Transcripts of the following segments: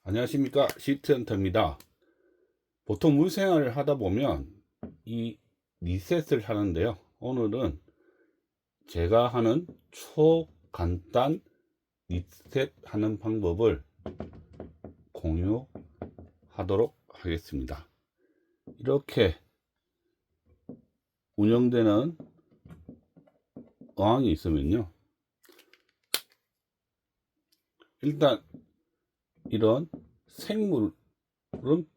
안녕하십니까, 시트헌터입니다. 보통 물생활을 하다 보면 이 리셋을 하는데요, 오늘은 제가 하는 초간단 리셋 하는 방법을 공유하도록 하겠습니다. 이렇게 운영되는 어항이 있으면요, 일단 이런 생물은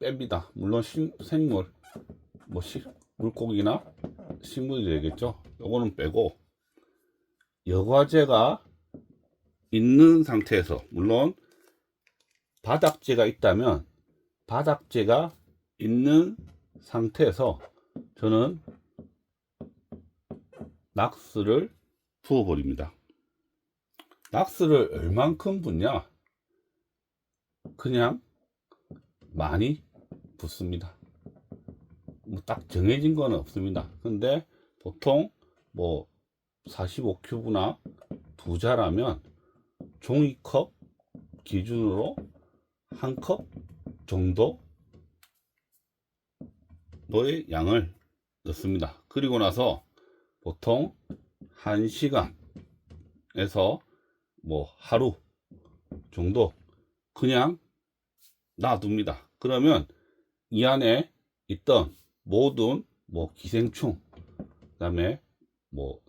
뺍니다. 물론 생물, 물고기나 식물이 되겠죠. 요거는 빼고, 여과제가 있는 상태에서, 물론 바닥재가 있다면 바닥재가 있는 상태에서 저는 락스를 부어 버립니다. 락스를 얼만큼 붓냐? 그냥 많이 붓습니다. 딱 정해진 건 없습니다. 근데 보통 45큐브나 두 자라면 종이컵 기준으로 한 컵 정도의 양을 넣습니다. 그리고 나서 보통 1시간에서 하루 정도 그냥 놔둡니다. 그러면 이 안에 있던 모든 기생충, 그 다음에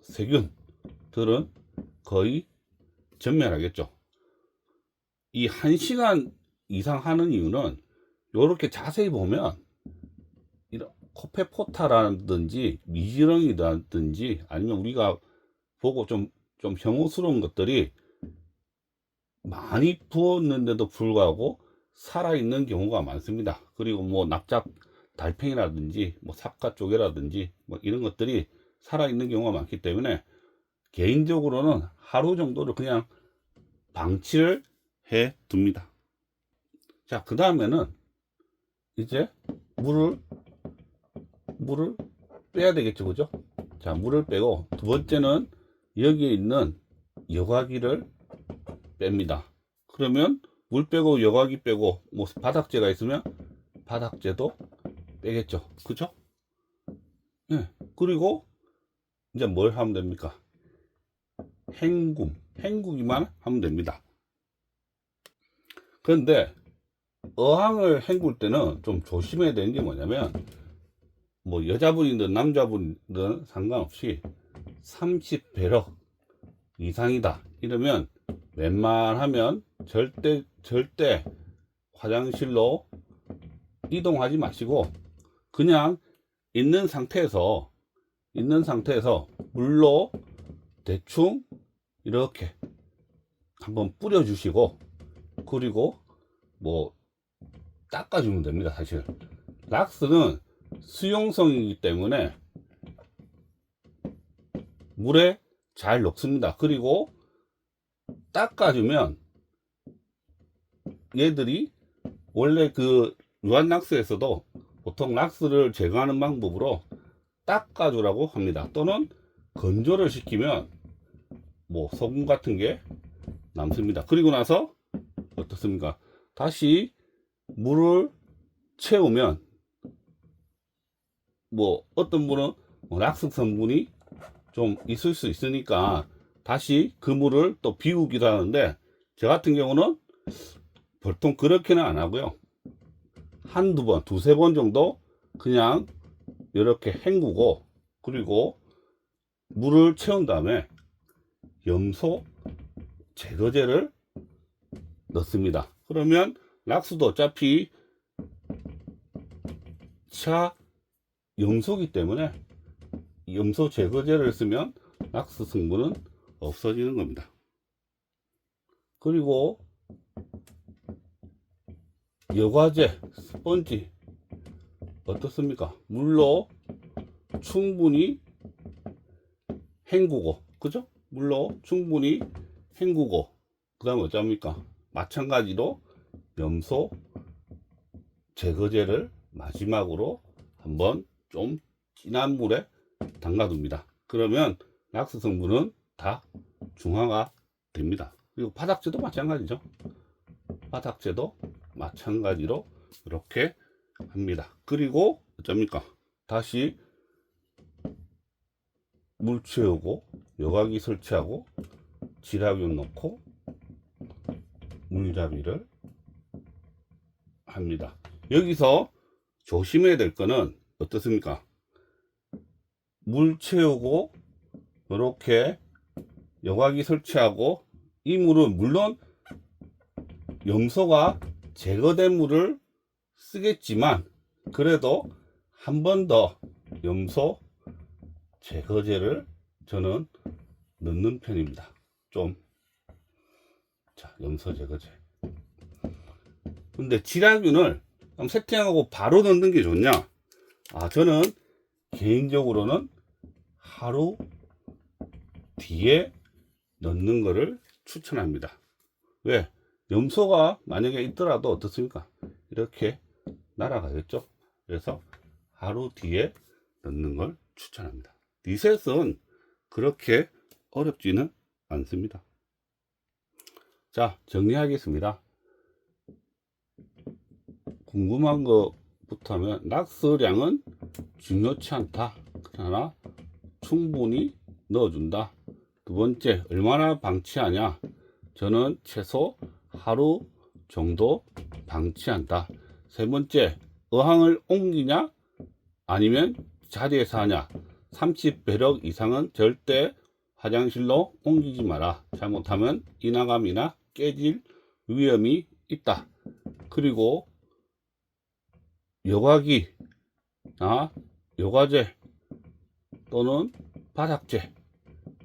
세균들은 거의 전멸하겠죠. 이 1시간 이상 하는 이유는 이렇게 자세히 보면 이런 코페포타라든지 미지렁이라든지 아니면 우리가 보고 좀 혐오스러운 것들이 많이 부었는데도 불구하고 살아있는 경우가 많습니다. 그리고 납작 달팽이라든지 삽과 쪼개라든지 이런 것들이 살아있는 경우가 많기 때문에 개인적으로는 하루 정도를 그냥 방치를 해 둡니다. 자, 그 다음에는 이제 물을 빼야 되겠죠, 그죠? 자, 물을 빼고 두 번째는 여기에 있는 여과기를 뺍니다. 그러면 물 빼고 여과기 빼고 바닥재가 있으면 바닥재도 빼겠죠, 그죠? 네. 그리고 이제 뭘 하면 됩니까? 헹구기만 하면 됩니다. 그런데 어항을 헹굴 때는 좀 조심해야 되는 게 뭐냐면 여자분이든 남자분이든 상관없이 30배럭 이상이다 이러면 웬만하면 절대 화장실로 이동하지 마시고 그냥 있는 상태에서 물로 대충 이렇게 한번 뿌려 주시고 그리고 닦아주면 됩니다. 사실 락스는 수용성이기 때문에 물에 잘 녹습니다. 그리고 닦아주면 얘들이 원래 그 유한락스에서도 보통 락스를 제거하는 방법으로 닦아주라고 합니다. 또는 건조를 시키면 소금 같은 게 남습니다. 그리고 나서 어떻습니까? 다시 물을 채우면 어떤 분은 락스 성분이 좀 있을 수 있으니까 다시 그 물을 또 비우기도 하는데 저 같은 경우는 보통 그렇게는 안 하고요. 한두 번, 두세 번 정도 그냥 이렇게 헹구고 그리고 물을 채운 다음에 염소 제거제를 넣습니다. 그러면 락스도 어차피 차 염소기 때문에 염소 제거제를 쓰면 락스 성분은 없어지는 겁니다. 그리고 여과제, 스펀지 어떻습니까? 물로 충분히 헹구고, 그죠? 물로 충분히 헹구고, 그 다음에 어쩝니까? 마찬가지로 염소 제거제를 마지막으로 한번 좀 진한 물에 담가둡니다. 그러면 락스 성분은 다 중화가 됩니다. 그리고 바닥재도 마찬가지죠. 바닥재도 마찬가지로 이렇게 합니다. 그리고 어쩝니까? 다시 물 채우고 여과기 설치하고 지라균 넣고 물잡이를 합니다. 여기서 조심해야 될 거는 어떻습니까? 물 채우고 이렇게 여과기 설치하고 이 물은 물론 염소가 제거된 물을 쓰겠지만 그래도 한 번 더 염소 제거제를 저는 넣는 편입니다. 자, 염소 제거제. 근데 지라균을 세팅하고 바로 넣는 게 좋냐? 저는 개인적으로는 하루 뒤에 넣는 거를 추천합니다. 왜? 염소가 만약에 있더라도 어떻습니까? 이렇게 날아가겠죠? 그래서 하루 뒤에 넣는 걸 추천합니다. 리셋은 그렇게 어렵지는 않습니다. 자, 정리하겠습니다. 궁금한 것부터 하면 낙서량은 중요치 않다. 그러나 충분히 넣어준다. 두 번째, 얼마나 방치하냐? 저는 최소 하루 정도 방치한다. 세 번째, 어항을 옮기냐? 아니면 자리에서 하냐? 30배럭 이상은 절대 화장실로 옮기지 마라. 잘못하면 이나감이나 깨질 위험이 있다. 그리고 여과기나 여과제 또는 바닥재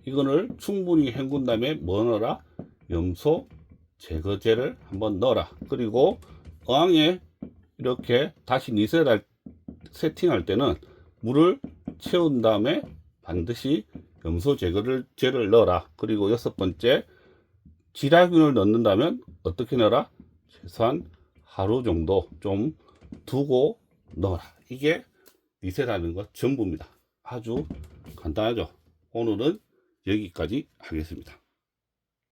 이거를 충분히 헹군 다음에 뭐 넣어라? 염소 제거제를 한번 넣어라. 그리고 어항에 이렇게 다시 리셋할 세팅할 때는 물을 채운 다음에 반드시 염소 제거제를 넣어라. 그리고 여섯 번째, 지라균을 넣는다면 어떻게 넣어라? 최소한 하루 정도 좀 두고 넣어라. 이게 리셋하는 것 전부입니다. 아주 간단하죠. 오늘은 여기까지 하겠습니다.